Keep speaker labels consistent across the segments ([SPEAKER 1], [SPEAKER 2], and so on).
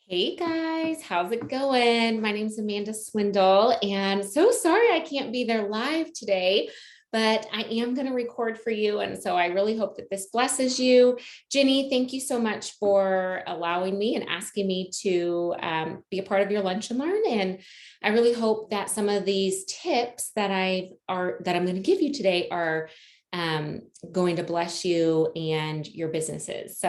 [SPEAKER 1] Hey guys, how's it going? My name's Amanda Swindle, and so sorry I can't be there live today, but I am going to record for you. And so I really hope that this blesses you. Jenny, thank you so much for allowing me and asking me to be a part of your Lunch and Learn. And I really hope that some of these tips that I'm going to give you today are going to bless you and your businesses.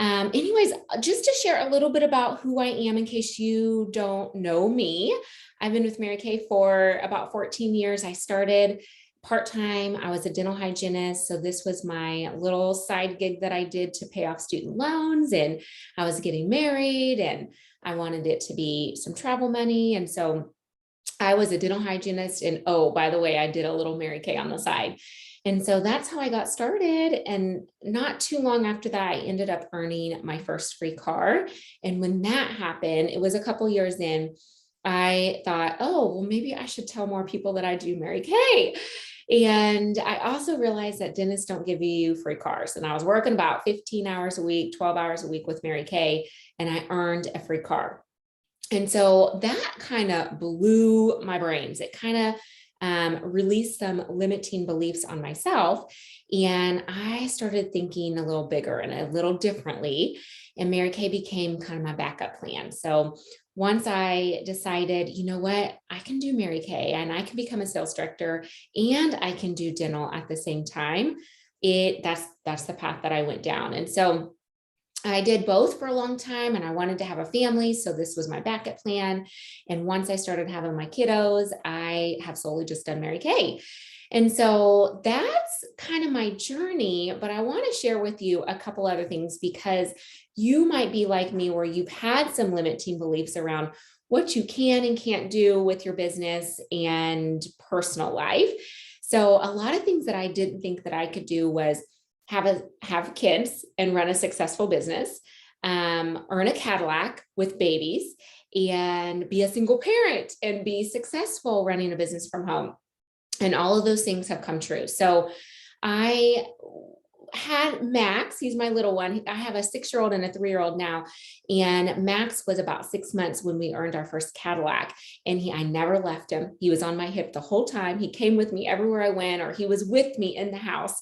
[SPEAKER 1] Anyways, just to share a little bit about who I am in case you don't know me, I've been with Mary Kay for about 14 years. I started part-time. I was a dental hygienist. So this was my little side gig that I did to pay off student loans. And I was getting married and I wanted it to be some travel money. And so I was a dental hygienist. And oh, by the way, I did a little Mary Kay on the side. And so that's how I got started. And not too long after that, I ended up earning my first free car. And when that happened, it was a couple years in, I thought, oh, well, maybe I should tell more people that I do Mary Kay. And I also realized that dentists don't give you free cars. And I was working about 15 hours a week, 12 hours a week with Mary Kay, and I earned a free car. And so that kind of blew my brains. It kind of released some limiting beliefs on myself. And I started thinking a little bigger and a little differently. And Mary Kay became kind of my backup plan. So once I decided, you know what, I can do Mary Kay and I can become a sales director and I can do dental at the same time. That's the path that I went down. And so I did both for a long time and I wanted to have a family. So this was my backup plan. And once I started having my kiddos, I have solely just done Mary Kay. And so that's kind of my journey, but I want to share with you a couple other things because you might be like me where you've had some limiting beliefs around what you can and can't do with your business and personal life. So a lot of things that I didn't think that I could do was have kids and run a successful business, earn a Cadillac with babies, and be a single parent and be successful running a business from home. And all of those things have come true. So I had Max, he's my little one. I have a 6-year-old and a 3-year-old now. And Max was about 6 months when we earned our first Cadillac. And I never left him. He was on my hip the whole time. He came with me everywhere I went, or he was with me in the house.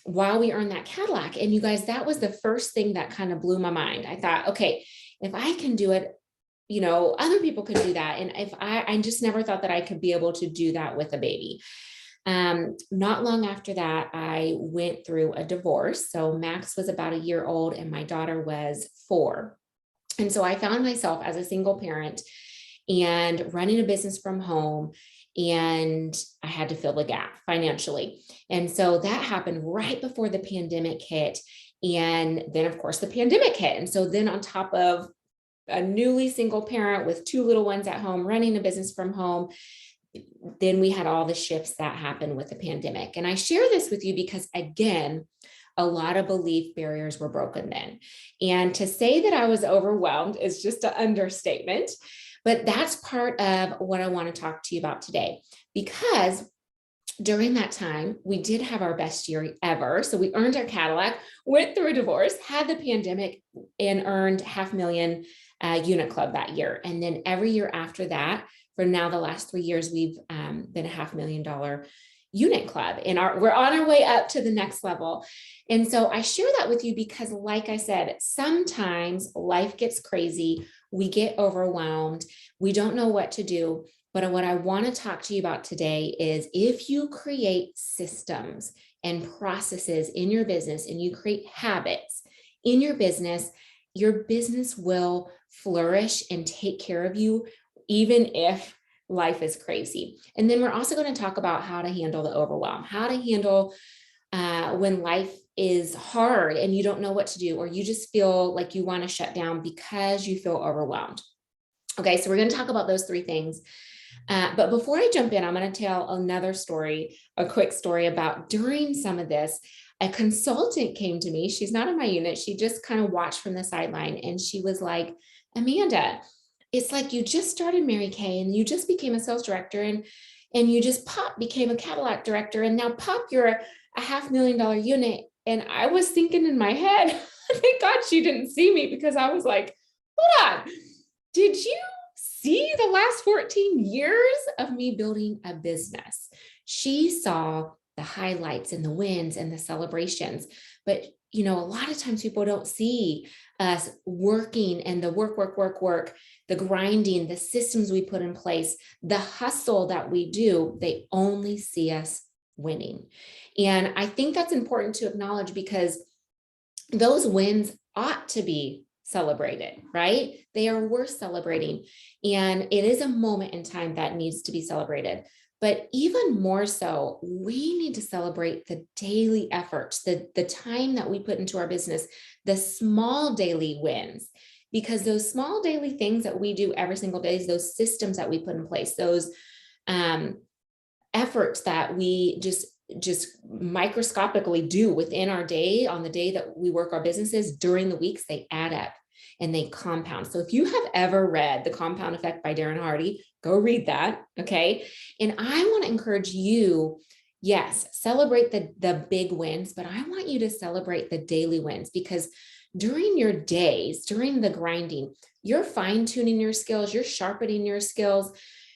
[SPEAKER 1] While we earned that Cadillac. And you guys, that was the first thing that kind of blew my mind. I thought, okay, if I can do it, other people could do that. And if I just never thought that I could be able to do that with a baby. Not long after that, I went through a divorce. So Max was about a year old and my daughter was 4. And so I found myself as a single parent and running a business from home. And I had to fill the gap financially. And so that happened right before the pandemic hit. And then, of course, the pandemic hit. And so then on top of a newly single parent with 2 little ones at home, running a business from home, then we had all the shifts that happened with the pandemic. And I share this with you because, again, a lot of belief barriers were broken then. And to say that I was overwhelmed is just an understatement. But that's part of what I want to talk to you about today, because during that time, we did have our best year ever. So we earned our Cadillac, went through a divorce, had the pandemic, and earned 500,000 unit club that year. And then every year after that, for now, the last 3 years, we've been a $500,000 unit club, and we're on our way up to the next level. And so I share that with you because, like I said, sometimes life gets crazy. We get overwhelmed. We don't know what to do. But what I want to talk to you about today is if you create systems and processes in your business and you create habits in your business will flourish and take care of you, even if life is crazy. And then we're also going to talk about how to handle the overwhelm, how to handle when life is hard and you don't know what to do, or you just feel like you want to shut down because you feel overwhelmed. Okay, so we're going to talk about those 3 things. But before I jump in, I'm going to tell another story, a quick story about during some of this, a consultant came to me. She's not in my unit. She just kind of watched from the sideline. And she was like, Amanda, it's like you just started Mary Kay and you just became a sales director and you just became a Cadillac director. And now you're a $500,000 unit. And I was thinking in my head, thank God she didn't see me, because I was like, hold on. Did you see the last 14 years of me building a business? She saw the highlights and the wins and the celebrations. But, a lot of times people don't see us working and the work, the grinding, the systems we put in place, the hustle that we do. They only see us winning. And I think that's important to acknowledge because those wins ought to be celebrated, right? They are worth celebrating. And it is a moment in time that needs to be celebrated. But even more so, we need to celebrate the daily efforts, the time that we put into our business, the small daily wins, because those small daily things that we do every single day, those systems that we put in place, those efforts that we just microscopically do within our day, on the day that we work our businesses, during the weeks, they add up and they compound. So if you have ever read The Compound Effect by Darren Hardy, go read that. Okay. And I want to encourage you, yes, celebrate the big wins, but I want you to celebrate the daily wins, because during your days, during the grinding, you're fine tuning your skills, you're sharpening your skills,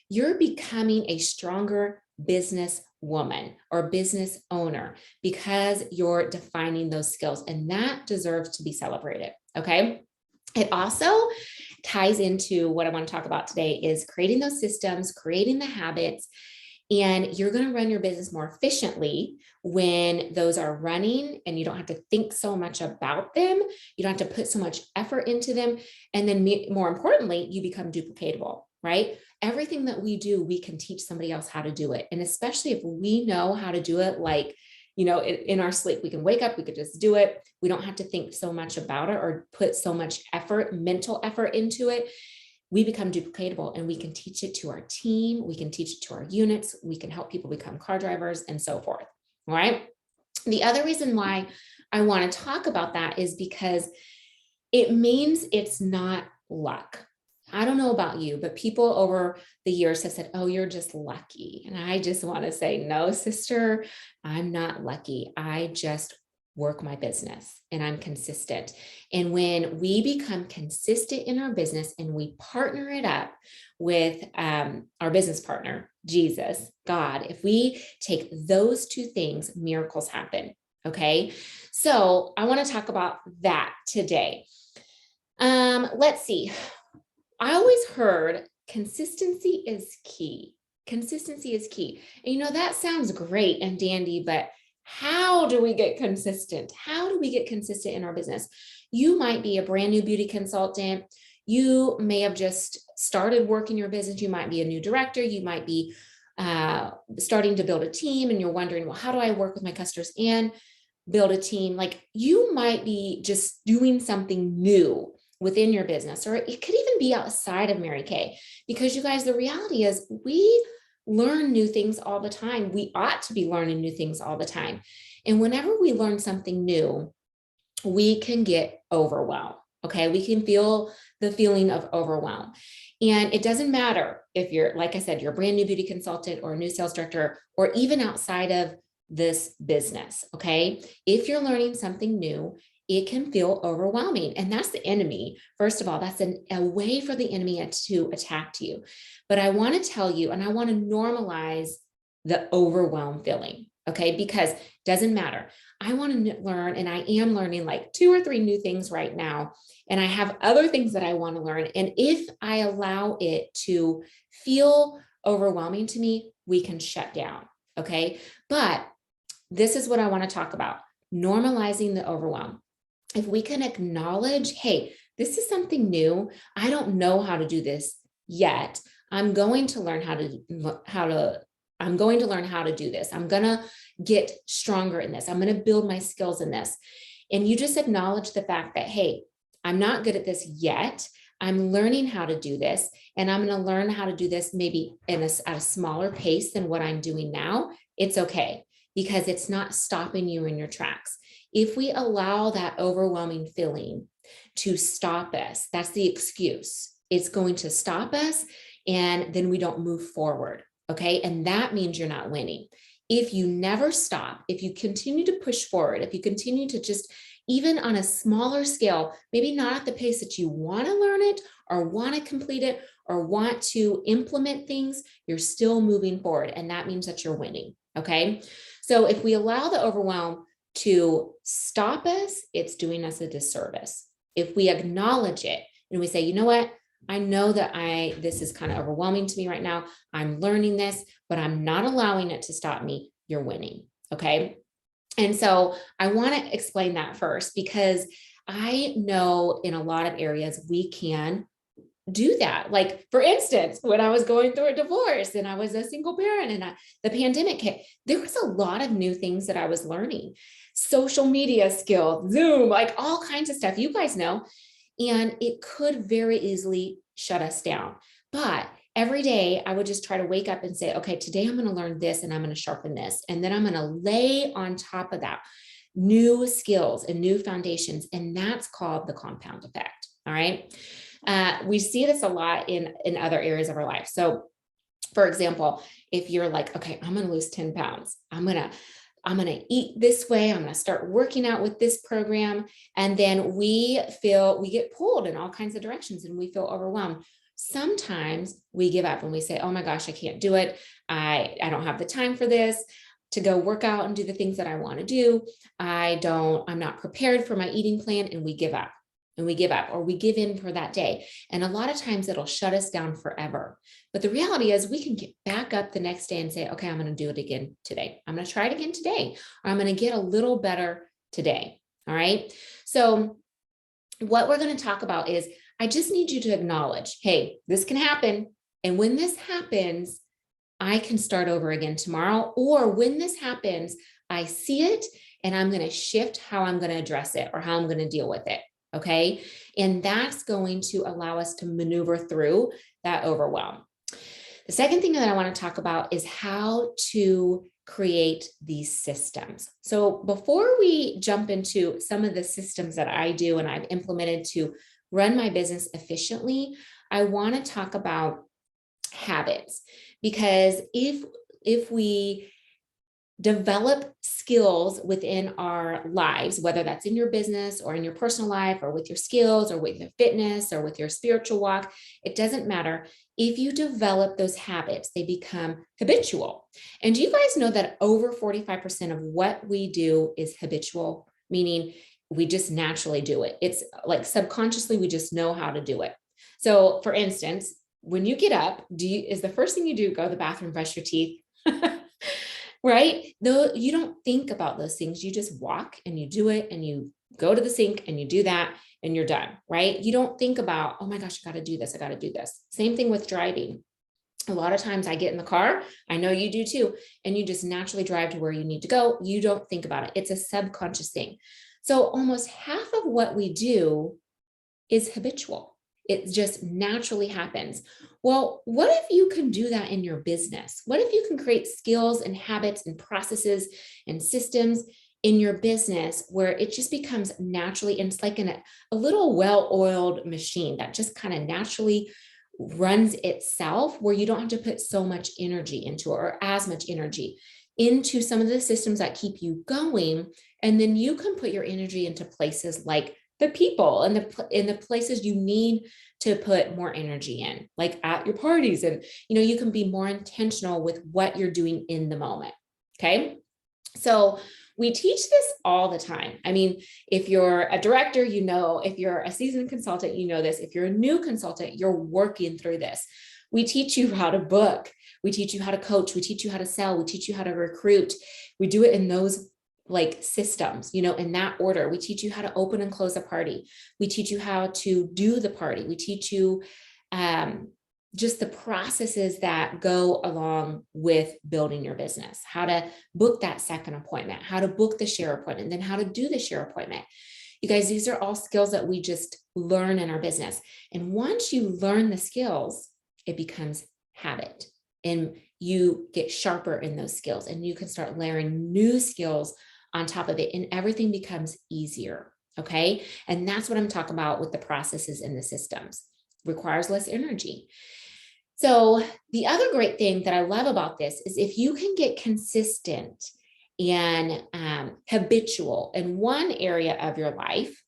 [SPEAKER 1] you're becoming a stronger business woman or business owner because you're defining those skills, and that deserves to be celebrated. Okay. It also ties into what I want to talk about today is creating those systems, creating the habits, and you're going to run your business more efficiently when those are running and you don't have to think so much about them. You don't have to put so much effort into them. And then more importantly, you become duplicatable, right? Everything that we do, we can teach somebody else how to do it. And especially if we know how to do it, like, in our sleep, we can wake up, we could just do it. We don't have to think so much about it or put so much effort, mental effort into it. We become duplicatable, and we can teach it to our team. We can teach it to our units. We can help people become car drivers and so forth. All right. The other reason why I want to talk about that is because it means it's not luck. I don't know about you, but people over the years have said, oh, you're just lucky. And I just want to say, no, sister, I'm not lucky. I just work my business and I'm consistent. And when we become consistent in our business and we partner it up with our business partner, Jesus, God, if we take those two things, miracles happen. Okay. So I want to talk about that today. Let's see. I always heard consistency is key. Consistency is key. And that sounds great and dandy, but how do we get consistent? How do we get consistent in our business? You might be a brand new beauty consultant. You may have just started working your business. You might be a new director. You might be starting to build a team, and you're wondering, well, how do I work with my customers and build a team? Like, you might be just doing something new within your business, or it could even be outside of Mary Kay, because you guys, the reality is we learn new things all the time. We ought to be learning new things all the time. And whenever we learn something new, we can get overwhelmed. Okay. We can feel the feeling of overwhelm. And it doesn't matter if you're, like I said, you're a brand new beauty consultant or a new sales director, or even outside of this business. Okay. If you're learning something new, it can feel overwhelming. And that's the enemy. First of all, that's a way for the enemy to attack you. But I want to tell you, and I want to normalize the overwhelm feeling. Okay. Because it doesn't matter. I want to learn, and I am learning like 2 or 3 new things right now. And I have other things that I want to learn. And if I allow it to feel overwhelming to me, we can shut down. Okay. But this is what I want to talk about: normalizing the overwhelm. If we can acknowledge, hey, this is something new. I don't know how to do this yet. I'm going to learn how to do this. I'm going to get stronger in this. I'm going to build my skills in this. And you just acknowledge the fact that, hey, I'm not good at this yet. I'm learning how to do this, and I'm going to learn how to do this maybe at a smaller pace than what I'm doing now. It's okay, because it's not stopping you in your tracks. If we allow that overwhelming feeling to stop us, that's the excuse. It's going to stop us, and then we don't move forward. Okay. And that means you're not winning. If you never stop, if you continue to push forward, if you continue to just even on a smaller scale, maybe not at the pace that you want to learn it or want to complete it or want to implement things, you're still moving forward. And that means that you're winning. Okay. So if we allow the overwhelm to stop us, it's doing us a disservice. If we acknowledge it and we say, you know what? I know that this is kind of overwhelming to me right now. I'm learning this, but I'm not allowing it to stop me. You're winning. Okay. And so I want to explain that first, because I know in a lot of areas we can do that. Like, for instance, when I was going through a divorce and I was a single parent and the pandemic hit, there was a lot of new things that I was learning. Social media skills, Zoom, like all kinds of stuff, you guys know. And it could very easily shut us down. But every day I would just try to wake up and say, okay, today I'm going to learn this and I'm going to sharpen this. And then I'm going to lay on top of that new skills and new foundations. And that's called the compound effect. All right. We see this a lot in other areas of our life. So for example, if you're like, okay, I'm going to lose 10 pounds, I'm going to eat this way, I'm going to start working out with this program. And then we get pulled in all kinds of directions and we feel overwhelmed. Sometimes we give up and we say, oh my gosh, I can't do it. I don't have the time for this to go work out and do the things that I want to do. I'm not prepared for my eating plan, and we give up. And we give up or we give in for that day. And a lot of times it'll shut us down forever. But the reality is we can get back up the next day and say, okay, I'm going to do it again today. I'm going to try it again today, or I'm going to get a little better today. All right. So what we're going to talk about is, I just need you to acknowledge, hey, this can happen. And when this happens, I can start over again tomorrow. Or when this happens, I see it and I'm going to shift how I'm going to address it or how I'm going to deal with it. Okay. And that's going to allow us to maneuver through that overwhelm. The second thing that I want to talk about is how to create these systems. So before we jump into some of the systems that I do and I've implemented to run my business efficiently, I want to talk about habits, because if we develop skills within our lives, whether that's in your business or in your personal life or with your skills or with your fitness or with your spiritual walk, it doesn't matter. If you develop those habits, they become habitual. And do you guys know that over 45% of what we do is habitual, meaning we just naturally do it. It's like subconsciously, we just know how to do it. So for instance, when you get up, is the first thing you do go to the bathroom, brush your teeth? Right? Though you don't think about those things, you just walk and you do it and you go to the sink and you do that and you're done, right? You don't think about, oh my gosh, I got to do this. I got to do this. Same thing with driving. A lot of times I get in the car, I know you do too, and you just naturally drive to where you need to go. You don't think about it. It's a subconscious thing. So almost half of what we do is habitual. It just naturally happens. Well, what if you can do that in your business? What if you can create skills and habits and processes and systems in your business where it just becomes naturally, and it's like a little well-oiled machine that just kind of naturally runs itself, where you don't have to put so much energy into it, or as much energy into some of the systems that keep you going. And then you can put your energy into places like the people and the places you need to put more energy in, like at your parties. And, you can be more intentional with what you're doing in the moment. Okay. So we teach this all the time. I mean, if you're a director, if you're a seasoned consultant, this. If you're a new consultant, you're working through this. We teach you how to book. We teach you how to coach. We teach you how to sell. We teach you how to recruit. We do it in those like systems, in that order. We teach you how to open and close a party. We teach you how to do the party. We teach you just the processes that go along with building your business, how to book that second appointment, how to book the share appointment, then how to do the share appointment. You guys, these are all skills that we just learn in our business. And once you learn the skills, it becomes habit, and you get sharper in those skills, and you can start layering new skills on top of it, and everything becomes easier. Okay. And that's what I'm talking about with the processes and the systems. Requires less energy. So the other great thing that I love about this is if you can get consistent and habitual in one area of your life,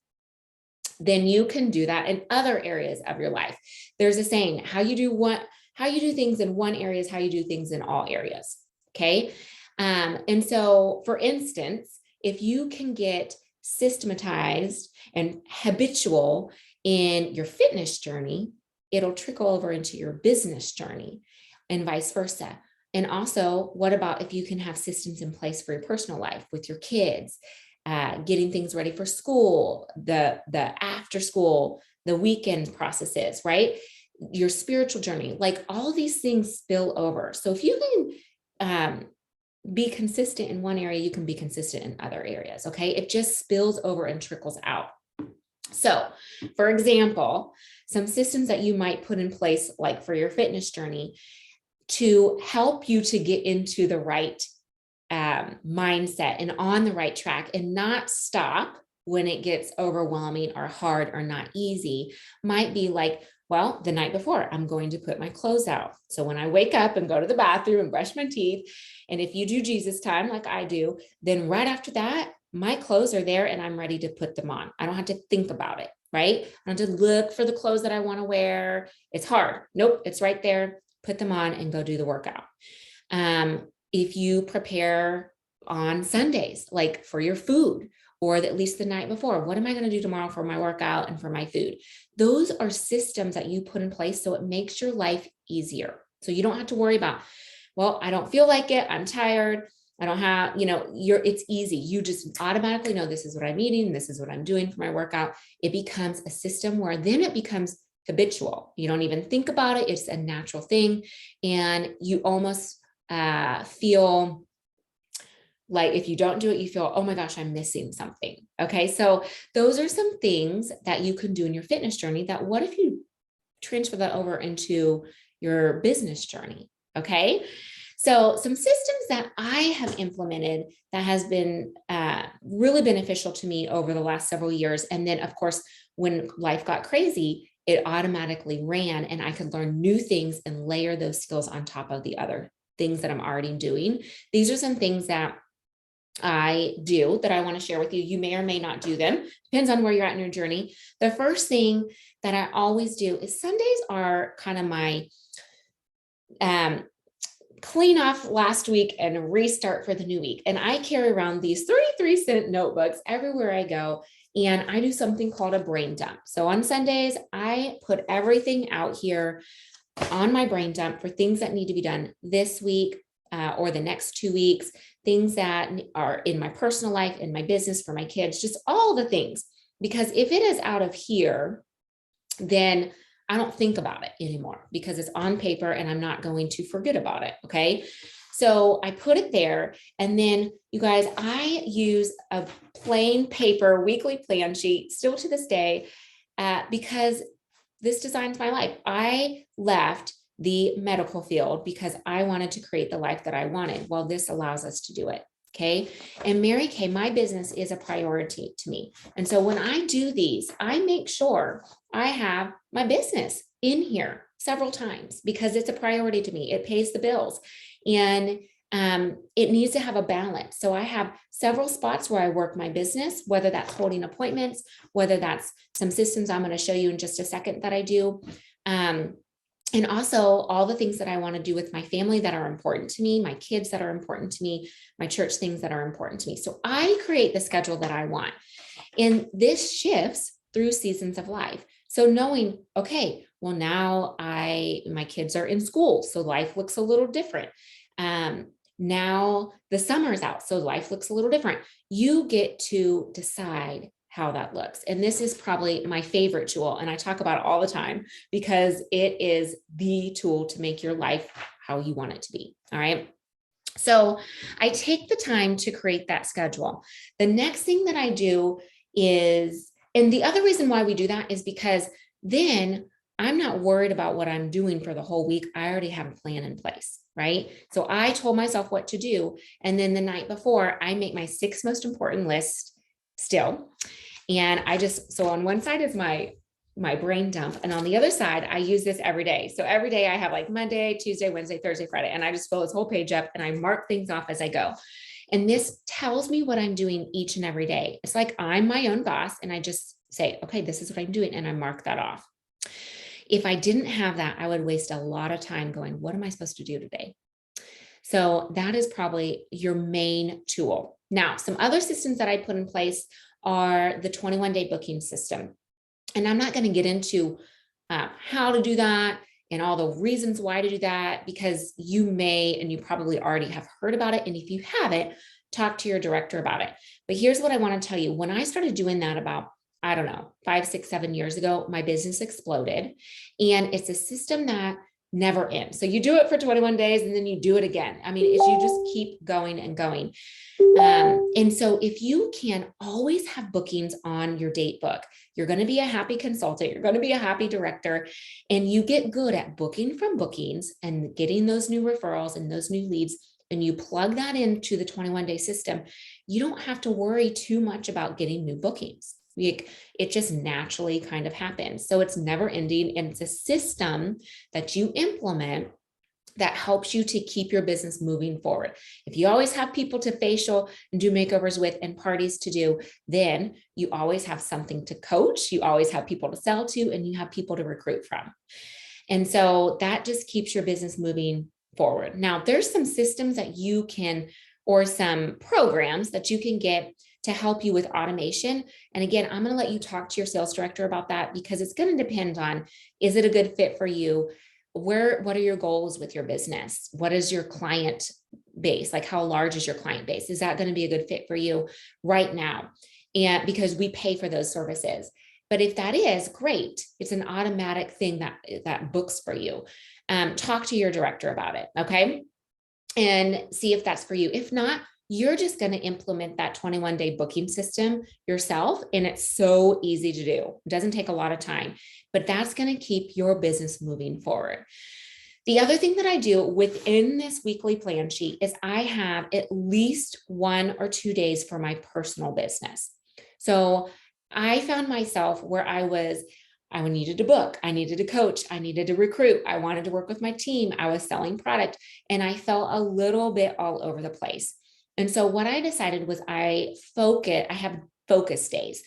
[SPEAKER 1] then you can do that in other areas of your life. There's a saying, how you do things in one area is how you do things in all areas. Okay. And so for instance, if you can get systematized and habitual in your fitness journey, it'll trickle over into your business journey and vice versa. And also, what about if you can have systems in place for your personal life with your kids, getting things ready for school, the after school, the weekend processes, right? Your spiritual journey, like all these things spill over. So if you can be consistent in one area, you can be consistent in other areas. Okay. It just spills over and trickles out. So for example, some systems that you might put in place, like for your fitness journey, to help you to get into the right mindset and on the right track and not stop when it gets overwhelming or hard or not easy, might be like, well, the night before, I'm going to put my clothes out. So when I wake up and go to the bathroom and brush my teeth, and if you do Jesus time like I do, then right after that, my clothes are there and I'm ready to put them on. I don't have to think about it, right? I don't have to look for the clothes that I want to wear. It's hard. Nope, it's right there. Put them on and go do the workout. If you prepare on Sundays, like for your food, or at least the night before, what am I going to do tomorrow for my workout and for my food? Those are systems that you put in place so it makes your life easier. So you don't have to worry about, well, I don't feel like it. I'm tired. I don't have, it's easy. You just automatically know this is what I'm eating. This is what I'm doing for my workout. It becomes a system where then it becomes habitual. You don't even think about it. It's a natural thing. And you almost feel like if you don't do it, you feel, oh my gosh, I'm missing something. Okay. So those are some things that you can do in your fitness journey that what if you transfer that over into your business journey? Okay. So some systems that I have implemented that has been really beneficial to me over the last several years. And then of course, when life got crazy, it automatically ran and I could learn new things and layer those skills on top of the other things that I'm already doing. These are some things that I do that I want to share with you. You may or may not do them. Depends on where you're at in your journey. The first thing that I always do is Sundays are kind of my clean off last week and restart for the new week. And I carry around these 33-cent notebooks everywhere I go. And I do something called a brain dump. So on Sundays, I put everything out here on my brain dump for things that need to be done this week or the next 2 weeks, things that are in my personal life, in my business, for my kids, just all the things. Because if it is out of here, then I don't think about it anymore because it's on paper and I'm not going to forget about it. Okay. So I put it there. And then you guys, I use a plain paper weekly plan sheet still to this day because this designs my life. I left the medical field because I wanted to create the life that I wanted. Well, this allows us to do it. Okay. And Mary Kay, my business is a priority to me. And so when I do these, I make sure I have my business in here several times because it's a priority to me. It pays the bills and it needs to have a balance. So I have several spots where I work my business, whether that's holding appointments, whether that's some systems I'm going to show you in just a second that I do. And also all the things that I want to do with my family that are important to me, my kids that are important to me, my church things that are important to me. So I create the schedule that I want. And this shifts through seasons of life. So knowing, okay, well, now my kids are in school, so life looks a little different. Now the summer's out, so life looks a little different. You get to decide how that looks. And this is probably my favorite tool. And I talk about it all the time because it is the tool to make your life how you want it to be. All right. So I take the time to create that schedule. The next thing that I do is, and the other reason why we do that is because then I'm not worried about what I'm doing for the whole week. I already have a plan in place, right? So I told myself what to do. And then the night before, I make my 6 most important list still. And so on one side is my brain dump. And on the other side, I use this every day. So every day I have like Monday, Tuesday, Wednesday, Thursday, Friday, and I just fill this whole page up and I mark things off as I go. And this tells me what I'm doing each and every day. It's like I'm my own boss and I just say, okay, this is what I'm doing. And I mark that off. If I didn't have that, I would waste a lot of time going, what am I supposed to do today? So that is probably your main tool. Now, some other systems that I put in place are the 21-day booking system. And I'm not going to get into how to do that and all the reasons why to do that, because you may, and you probably already have heard about it. And if you haven't, talk to your director about it. But here's what I want to tell you. When I started doing that about, I don't know, 5, 6, 7 years ago, my business exploded. And it's a system that never ends. So you do it for 21 days and then you do it again. I mean, you just keep going and going. And so if you can always have bookings on your date book, you're going to be a happy consultant, you're going to be a happy director, and you get good at booking from bookings and getting those new referrals and those new leads, and you plug that into the 21-day system, you don't have to worry too much about getting new bookings. It just naturally kind of happens. So it's never ending. And it's a system that you implement that helps you to keep your business moving forward. If you always have people to facial and do makeovers with and parties to do, then you always have something to coach. You always have people to sell to, and you have people to recruit from. And so that just keeps your business moving forward. Now, there's some systems that you can, or some programs that you can get to help you with automation. And again, I'm going to let you talk to your sales director about that, because it's going to depend on, is it a good fit for you? What are your goals with your business? What is your client base? Like, how large is your client base? Is that going to be a good fit for you right now? And because we pay for those services. But if that is great, it's an automatic thing that books for you. Talk to your director about it. Okay. And see if that's for you. If not, you're just going to implement that 21-day booking system yourself. And it's so easy to do. It doesn't take a lot of time, but that's going to keep your business moving forward. The other thing that I do within this weekly plan sheet is I have at least 1 or 2 days for my personal business. So I found myself where I needed to book, I needed to coach, I needed to recruit, I wanted to work with my team, I was selling product, and I felt a little bit all over the place. And so what I decided was I have focus days,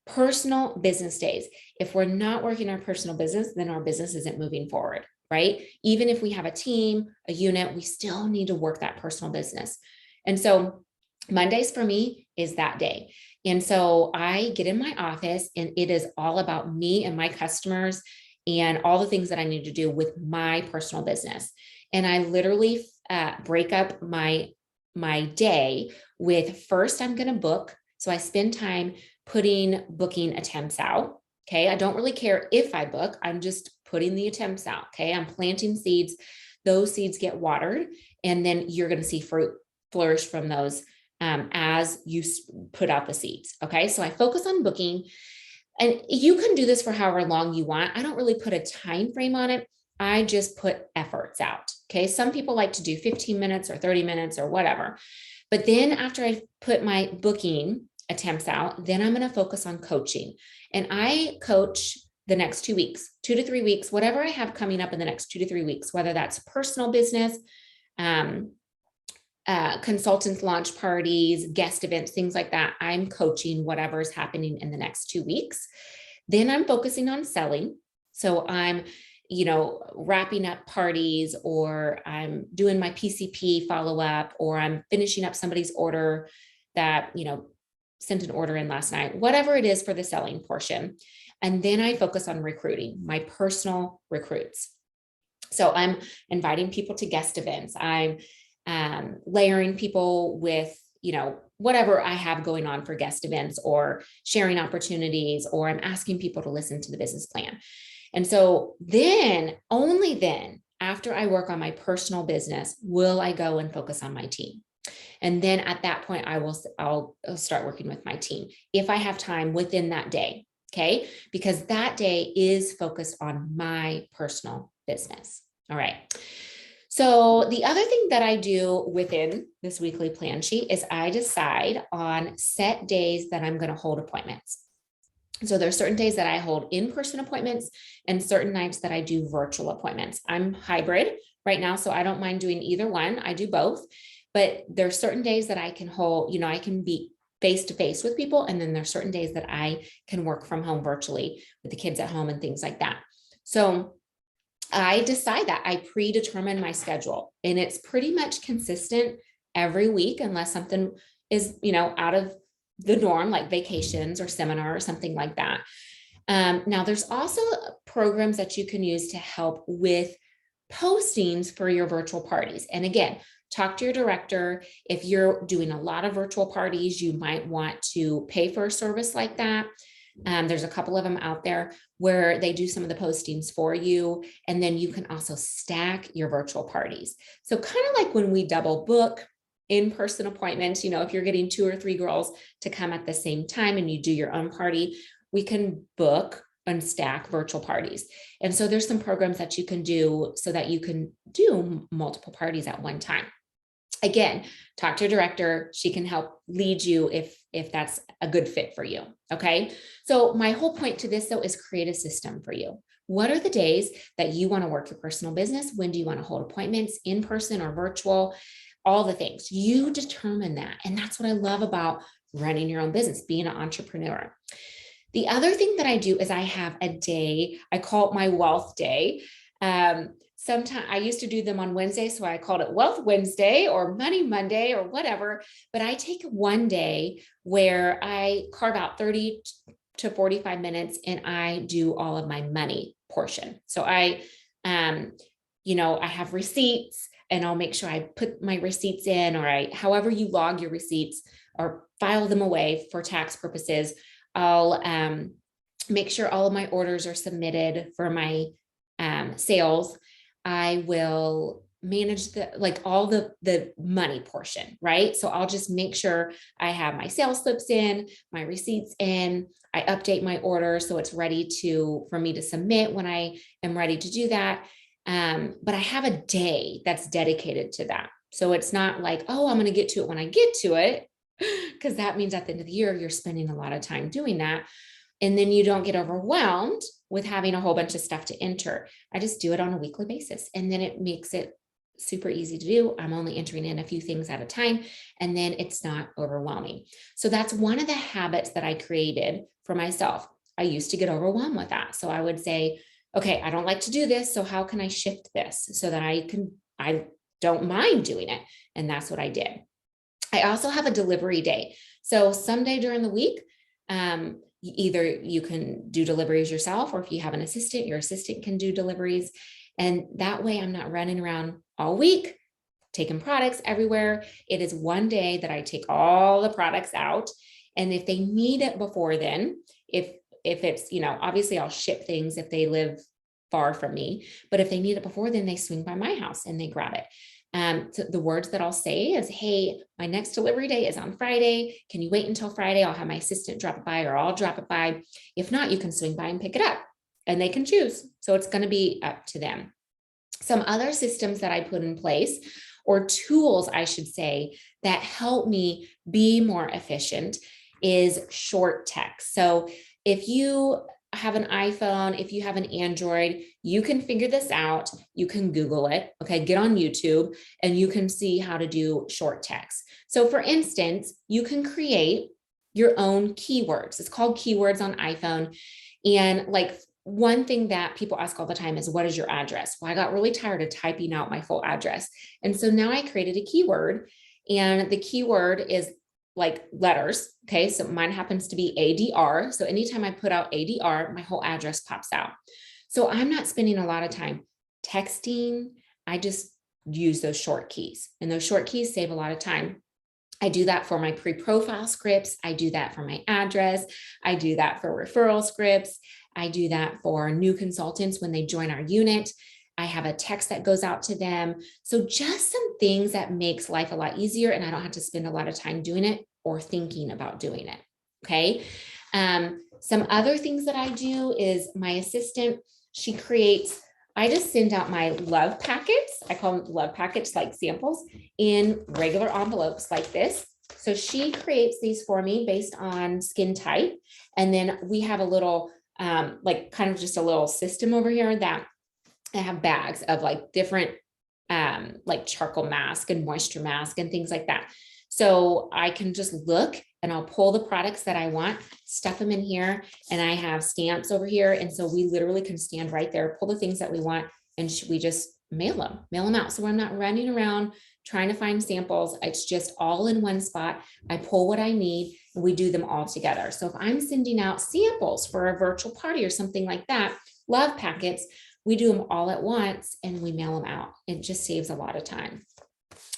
[SPEAKER 1] personal business days. If we're not working our personal business, then our business isn't moving forward, right? Even if we have a team, a unit, we still need to work that personal business. And so Mondays for me is that day. And so I get in my office and it is all about me and my customers and all the things that I need to do with my personal business. And I literally break up my day with, first I'm going to book. So I spend time putting booking attempts out. Okay. I don't really care if I book, I'm just putting the attempts out. Okay. I'm planting seeds. Those seeds get watered, and then you're going to see fruit flourish from those as you put out the seeds. Okay. So I focus on booking, and you can do this for however long you want. I don't really put a time frame on it. I just put efforts out. Okay. Some people like to do 15 minutes or 30 minutes or whatever. But then after I put my booking attempts out, then I'm going to focus on coaching. And I coach the next 2 weeks, 2 to 3 weeks, whatever I have coming up in the next 2 to 3 weeks, whether that's personal business, consultants, launch parties, guest events, things like that. I'm coaching whatever's happening in the next 2 weeks. Then I'm focusing on selling. So I'm wrapping up parties, or I'm doing my PCP follow-up, or I'm finishing up somebody's order that, sent an order in last night, whatever it is for the selling portion. And then I focus on recruiting, my personal recruits. So I'm inviting people to guest events. I'm layering people with, whatever I have going on for guest events, or sharing opportunities, or I'm asking people to listen to the business plan. And so then, only then, after I work on my personal business, will I go and focus on my team. And then at that point, I'll start working with my team if I have time within that day. Okay. Because that day is focused on my personal business. All right. So the other thing that I do within this weekly plan sheet is I decide on set days that I'm going to hold appointments. So there's certain days that I hold in-person appointments and certain nights that I do virtual appointments. I'm hybrid right now, so I don't mind doing either one. I do both. but there's certain days that I can hold, I can be face to face with people. And then there's certain days that I can work from home virtually with the kids at home and things like that. So I decide that I predetermine my schedule, and it's pretty much consistent every week unless something is, out of the norm, like vacations or seminar or something like that. Now there's also programs that you can use to help with postings for your virtual parties. And again, talk to your director. If you're doing a lot of virtual parties, you might want to pay for a service like that. There's a couple of them out there where they do some of the postings for you. And then you can also stack your virtual parties. So kind of like when we double book in-person appointments, if you're getting 2 or 3 girls to come at the same time and you do your own party, we can book and stack virtual parties. And so there's some programs that you can do so that you can do multiple parties at one time. Again, talk to your director. She can help lead you if that's a good fit for you. Okay. So my whole point to this though is create a system for you. What are the days that you want to work your personal business? When do you want to hold appointments, in person or virtual? All the things. You determine that. And that's what I love about running your own business, being an entrepreneur. The other thing that I do is I have a day, I call it my wealth day. Sometimes I used to do them on Wednesday, so I called it Wealth Wednesday or Money Monday or whatever. But I take one day where I carve out 30 to 45 minutes and I do all of my money portion. So I have receipts and I'll make sure I put my receipts in, or however you log your receipts or file them away for tax purposes. I'll make sure all of my orders are submitted for my sales. I will manage all the money portion, right? So I'll just make sure I have my sales slips in, my receipts in, I update my order so it's ready for me to submit when I am ready to do that. But I have a day that's dedicated to that. So it's not like, oh, I'm going to get to it when I get to it, because that means at the end of the year, you're spending a lot of time doing that. And then you don't get overwhelmed with having a whole bunch of stuff to enter. I just do it on a weekly basis. And then it makes it super easy to do. I'm only entering in a few things at a time, and then it's not overwhelming. So that's one of the habits that I created for myself. I used to get overwhelmed with that. So I would say, okay, I don't like to do this. So how can I shift this so that I don't mind doing it? And that's what I did. I also have a delivery day. So someday during the week, either you can do deliveries yourself, or if you have an assistant, your assistant can do deliveries. And that way I'm not running around all week taking products everywhere. It is one day that I take all the products out. And if they need it before then, if it's, obviously I'll ship things if they live far from me, but if they need it before, then they swing by my house and they grab it. So the words that I'll say is, hey, my next delivery day is on Friday. Can you wait until Friday? I'll have my assistant drop it by, or I'll drop it by. If not, you can swing by and pick it up, and they can choose. So it's going to be up to them. Some other systems that I put in place, or tools, I should say, that help me be more efficient is short text. So if you have an iPhone, if you have an Android, you can figure this out. You can Google it. Okay. Get on YouTube and you can see how to do short text. So for instance, you can create your own keywords. It's called keywords on iPhone. And one thing that people ask all the time is, what is your address? Well, I got really tired of typing out my full address. And so now I created a keyword, and the keyword is letters. Okay. So mine happens to be ADR. So anytime I put out ADR, my whole address pops out. So I'm not spending a lot of time texting. I just use those short keys, and those short keys save a lot of time. I do that for my pre-profile scripts. I do that for my address. I do that for referral scripts. I do that for new consultants when they join our unit. I have a text that goes out to them. So just some things that makes life a lot easier, and I don't have to spend a lot of time doing it or thinking about doing it. Okay. Some other things that I do is my assistant, I just send out my love packets. I call them love packets, like samples, in regular envelopes like this. So she creates these for me based on skin type. And then we have a little, kind of just a little system over here that I have bags of different like charcoal mask and moisture mask and things like that. So I can just look and I'll pull the products that I want, stuff them in here, and I have stamps over here. And so we literally can stand right there, pull the things that we want, and we just mail them out. So I'm not running around trying to find samples. It's just all in one spot. I pull what I need and we do them all together. So if I'm sending out samples for a virtual party or something like that, love packets, we do them all at once and we mail them out. It just saves a lot of time.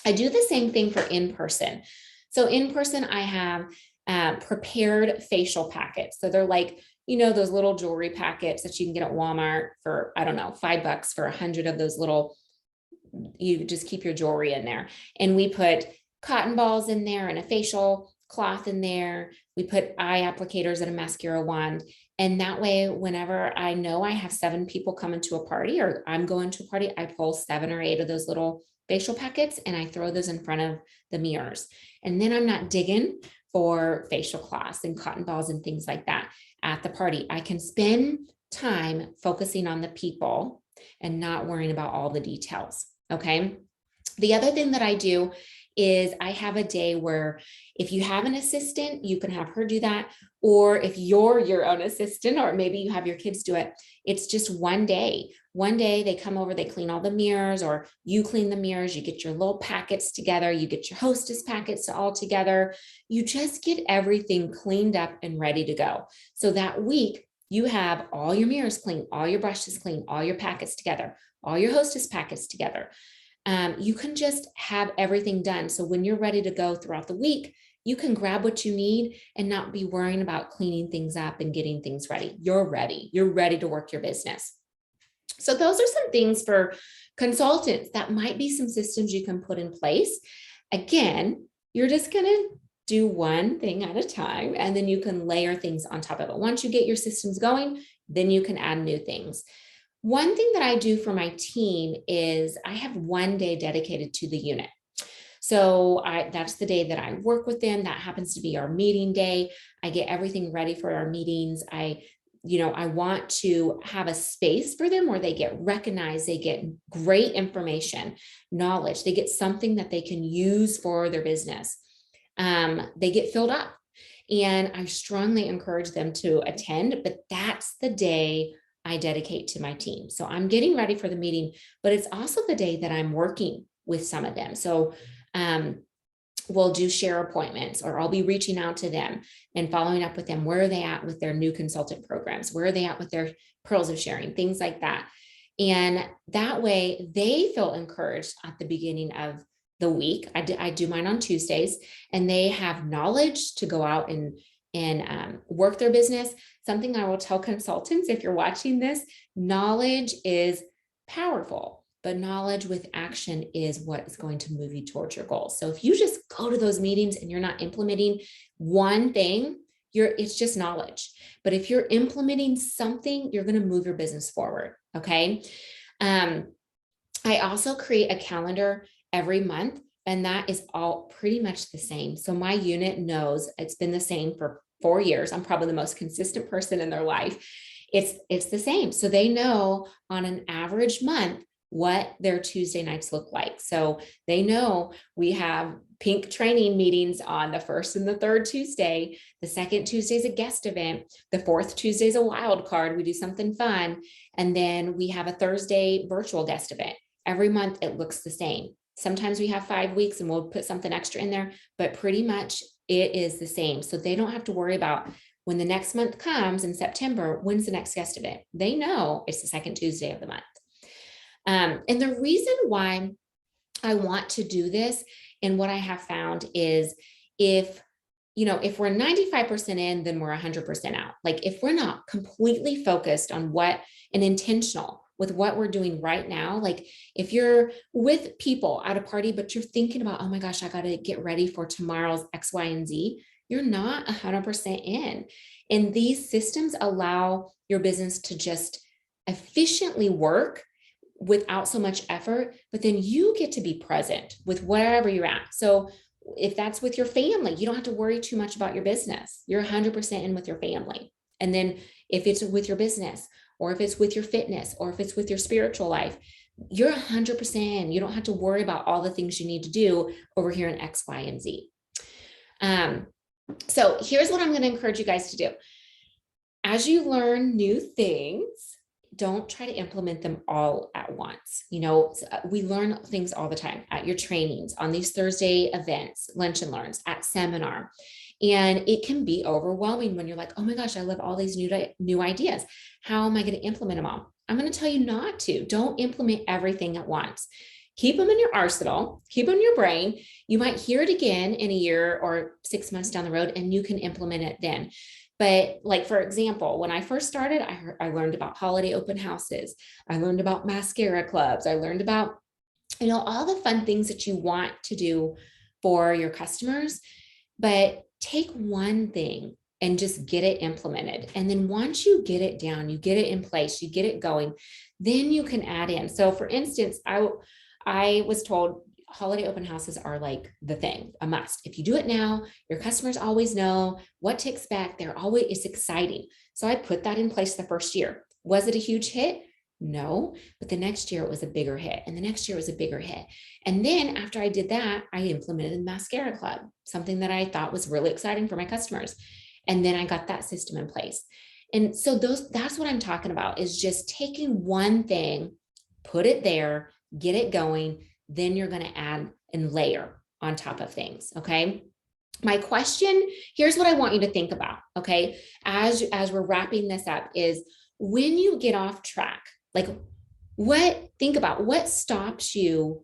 [SPEAKER 1] I do the same thing for in-person. So in person, I have prepared facial packets. So they're like, those little jewelry packets that you can get at Walmart for, I don't know, $5 for 100 of those little, you just keep your jewelry in there. And we put cotton balls in there and a facial cloth in there. We put eye applicators and a mascara wand. And that way, whenever I know I have 7 people coming to a party or I'm going to a party, I pull 7 or 8 of those little facial packets and I throw those in front of the mirrors. And then I'm not digging for facial cloths and cotton balls and things like that at the party. I can spend time focusing on the people and not worrying about all the details. Okay. The other thing that I do is I have a day where if you have an assistant, you can have her do that. Or if you're your own assistant, or maybe you have your kids do it, it's just one day. One day they come over, they clean all the mirrors, or you clean the mirrors, you get your little packets together, you get your hostess packets all together. You just get everything cleaned up and ready to go. So that week you have all your mirrors clean, all your brushes clean, all your packets together, all your hostess packets together. You can just have everything done. So when you're ready to go throughout the week, you can grab what you need and not be worrying about cleaning things up and getting things ready. You're ready. You're ready to work your business. So those are some things for consultants. That might be some systems you can put in place. Again, you're just going to do one thing at a time, and then you can layer things on top of it. Once you get your systems going, then you can add new things. One thing that I do for my team is I have one day dedicated to the unit. So that's the day that I work with them. That happens to be our meeting day. I get everything ready for our meetings. I want to have a space for them where they get recognized, they get great information, knowledge, they get something that they can use for their business. They get filled up, and I strongly encourage them to attend, but that's the day I dedicate to my team. So I'm getting ready for the meeting, but it's also the day that I'm working with some of them. So we'll do share appointments, or I'll be reaching out to them and following up with them. Where are they at with their new consultant programs? Where are they at with their pearls of sharing? Things like that. And that way they feel encouraged at the beginning of the week. I do mine on Tuesdays, and they have knowledge to go out and work their business. Something I will tell consultants, if you're watching this, knowledge is powerful, but knowledge with action is what is going to move you towards your goals. So if you just go to those meetings and you're not implementing one thing, it's just knowledge. But if you're implementing something, you're going to move your business forward. Okay. I also create a calendar every month, and that is all pretty much the same. So my unit knows it's been the same for 4 years. I'm probably the most consistent person in their life. It's the same. So they know on an average month what their Tuesday nights look like. So they know we have pink training meetings on the first and the third Tuesday. The second Tuesday is a guest event. The fourth Tuesday is a wild card. We do something fun. And then we have a Thursday virtual guest event. Every month it looks the same. Sometimes we have 5 weeks and we'll put something extra in there, but pretty much it is the same. So they don't have to worry about when the next month comes in September, when's the next guest event? They know it's the second Tuesday of the month. And the reason why I want to do this, and what I have found is if we're 95% in, then we're 100% out. Like if we're not completely focused on and intentional with what we're doing right now, like if you're with people at a party, but you're thinking about, oh my gosh, I got to get ready for tomorrow's X, Y, and Z, you're not 100% in. And these systems allow your business to just efficiently work without so much effort, but then you get to be present with wherever you're at. So if that's with your family, you don't have to worry too much about your business. You're 100% in with your family. And then if it's with your business, or if it's with your fitness, or if it's with your spiritual life, You're 100%. You don't have to worry about all the things you need to do over here in X, Y, and Z. So here's what I'm going to encourage you guys to do. As you learn new things, don't try to implement them all at once. We learn things all the time at your trainings, on these Thursday events, lunch and learns, at seminar. And it can be overwhelming when you're like, oh my gosh, I love all these new ideas. How am I going to implement them all? I'm going to tell you not to. Don't implement everything at once. Keep them in your arsenal, keep them in your brain. You might hear it again in a year or 6 months down the road, and you can implement it then. But like, for example, when I first started, I learned about holiday open houses. I learned about mascara clubs. I learned about, all the fun things that you want to do for your customers. But take one thing and just get it implemented. And then once you get it down, you get it in place, you get it going, then you can add in. So for instance, I was told holiday open houses are like the thing, a must. If you do it now, your customers always know what to expect. It's exciting. So I put that in place the first year. Was it a huge hit? No, but the next year it was a bigger hit, and the next year was a bigger hit. And then after I did that, I implemented the mascara club, something that I thought was really exciting for my customers. And then I got that system in place. And so that's what I'm talking about, is just taking one thing, put it there, get it going, then you're going to add and layer on top of things. Okay. My question, here's what I want you to think about. Okay. As we're wrapping this up, is when you get off track, think about what stops you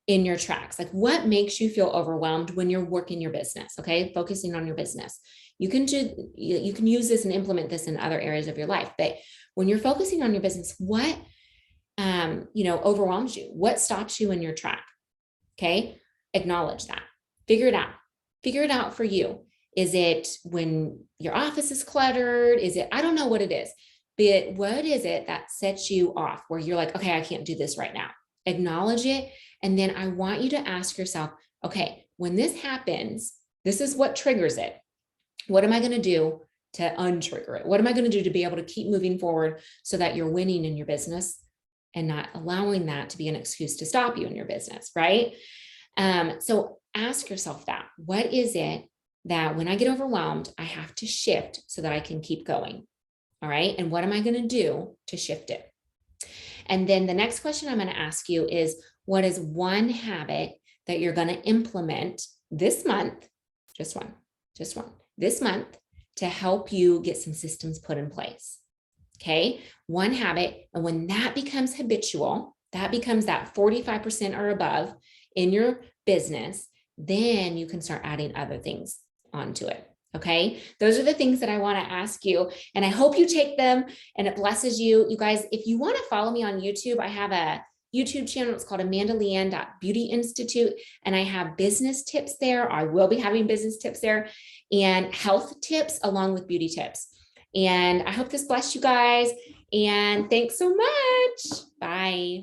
[SPEAKER 1] in your tracks. Like, what makes you feel overwhelmed when you're working your business? Okay. Focusing on your business. You can use this and implement this in other areas of your life. But when you're focusing on your business, what overwhelms you? What stops you in your track? Okay. Acknowledge that. Figure it out. Figure it out for you. Is it when your office is cluttered? Is it, I don't know what it is, but what is it that sets you off where you're like, okay, I can't do this right now? Acknowledge it. And then I want you to ask yourself, okay, when this happens, this is what triggers it. What am I going to do to untrigger it? What am I going to do to be able to keep moving forward so that you're winning in your business and not allowing that to be an excuse to stop you in your business, right? So ask yourself that. What is it that when I get overwhelmed, I have to shift so that I can keep going? All right. And what am I going to do to shift it? And then the next question I'm going to ask you is, what is one habit that you're going to implement this month? Just one, this month, to help you get some systems put in place. Okay. One habit. And when that becomes habitual, that becomes that 45% or above in your business, then you can start adding other things onto it. Okay. Those are the things that I want to ask you. And I hope you take them and it blesses you. You guys, if you want to follow me on YouTube, I have a YouTube channel. It's called AmandaLeanne.Beauty Institute. And I have business tips there. I will be having business tips there and health tips along with beauty tips. And I hope this blessed you guys. And thanks so much. Bye.